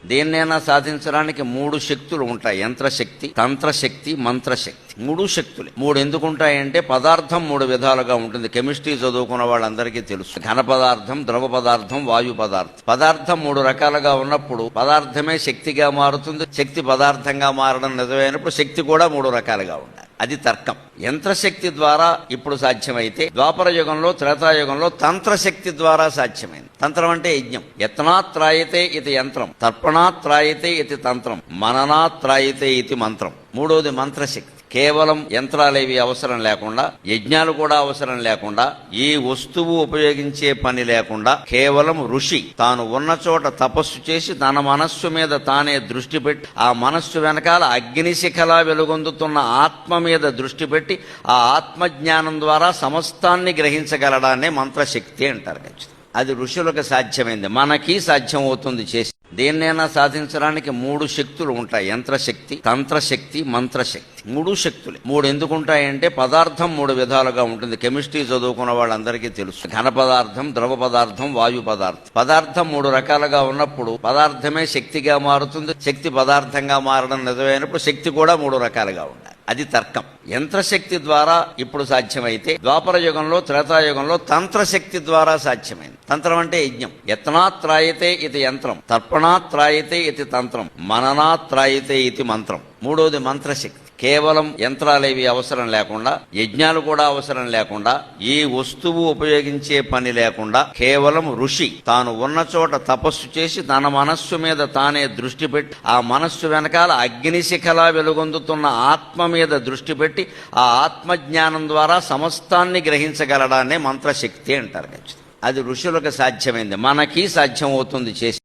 దేన్నైనా సాధించడానికి మూడు శక్తులు ఉంటాయి. యంత్రశక్తి, తంత్రశక్తి, మంత్రశక్తి. మూడు శక్తులు. మూడు ఎందుకు ఉంటాయంటే పదార్థం మూడు విధాలుగా ఉంటుంది. కెమిస్ట్రీ చదువుకున్న వాళ్ళందరికీ తెలుసు. ఘన పదార్థం, ద్రవ పదార్థం, వాయు పదార్థం. పదార్థం మూడు రకాలుగా ఉన్నప్పుడు పదార్థమే శక్తిగా మారుతుంది. శక్తి పదార్థంగా మారడం నిజమైనప్పుడు శక్తి కూడా మూడు రకాలుగా ఉండాలి. అది తర్కం. యంత్రశక్తి ద్వారా ఇప్పుడు సాధ్యమైతే ద్వాపర యుగంలో, త్రేతాయుగంలో తంత్రశక్తి ద్వారా సాధ్యమైంది. తంత్రం అంటే యజ్ఞం. యత్నాత్రాయతే ఇది యంత్రం, తర్పణాత్రాయతే ఇది తంత్రం, మననాత్రాయతే ఇది మంత్రం. మూడోది మంత్రశక్తి. కేవలం యంత్రాలేవి అవసరం లేకుండా, యజ్ఞాలు కూడా అవసరం లేకుండా, ఏ వస్తువు ఉపయోగించే పని లేకుండా కేవలం ఋషి తాను ఉన్న చోట తపస్సు చేసి తన మనస్సు మీద తానే దృష్టి పెట్టి ఆ మనస్సు వెనకాల అగ్నిశిఖలా వెలుగొందుతున్న ఆత్మ మీద దృష్టి పెట్టి ఆ ఆత్మజ్ఞానం ద్వారా సమస్తాన్ని గ్రహించగలడాన్నే మంత్రశక్తి అంటారు. అది ఋషులకు సాధ్యమైంది, మనకి సాధ్యం అవుతుంది చేసి. దేన్నైనా సాధించడానికి మూడు శక్తులు ఉంటాయి. యంత్రశక్తి, తంత్రశక్తి, మంత్రశక్తి. మూడు శక్తులు. మూడు ఎందుకు ఉంటాయంటే పదార్థం మూడు విధాలుగా ఉంటుంది. కెమిస్ట్రీ చదువుకున్న వాళ్ళందరికీ తెలుసు. ఘన పదార్థం, ద్రవ పదార్థం, వాయు పదార్థం. పదార్థం మూడు రకాలుగా ఉన్నప్పుడు పదార్థమే శక్తిగా మారుతుంది. శక్తి పదార్థంగా మారడం నిజమైనప్పుడు శక్తి కూడా మూడు రకాలుగా ఉండాలి. అది తర్కం. యంత్రశక్తి ద్వారా ఇప్పుడు సాధ్యమైతే ద్వాపర యుగంలో, త్రేతాయుగంలో తంత్రశక్తి ద్వారా సాధ్యమైంది. తంత్రం అంటే యజ్ఞం. యత్నాత్రాయతే ఇది యంత్రం, తర్పణాత్రాయతే ఇది తంత్రం, మననాత్రాయతే ఇది మంత్రం. మూడోది మంత్రశక్తి. కేవలం యంత్రాలేవి అవసరం లేకుండా, యజ్ఞాలు కూడా అవసరం లేకుండా, ఏ వస్తువు ఉపయోగించే పని లేకుండా కేవలం ఋషి తాను ఉన్న చోట తపస్సు చేసి తన మనస్సు మీద తానే దృష్టి పెట్టి ఆ మనస్సు వెనకాల అగ్నిశిఖలా వెలుగొందుతున్న ఆత్మ మీద దృష్టి పెట్టి ఆ ఆత్మజ్ఞానం ద్వారా సమస్తాన్ని గ్రహించగలడాన్నే మంత్రశక్తి అంటారు. అది ఋషులకు సాధ్యమైంది, మనకి సాధ్యం అవుతుంది చేసి.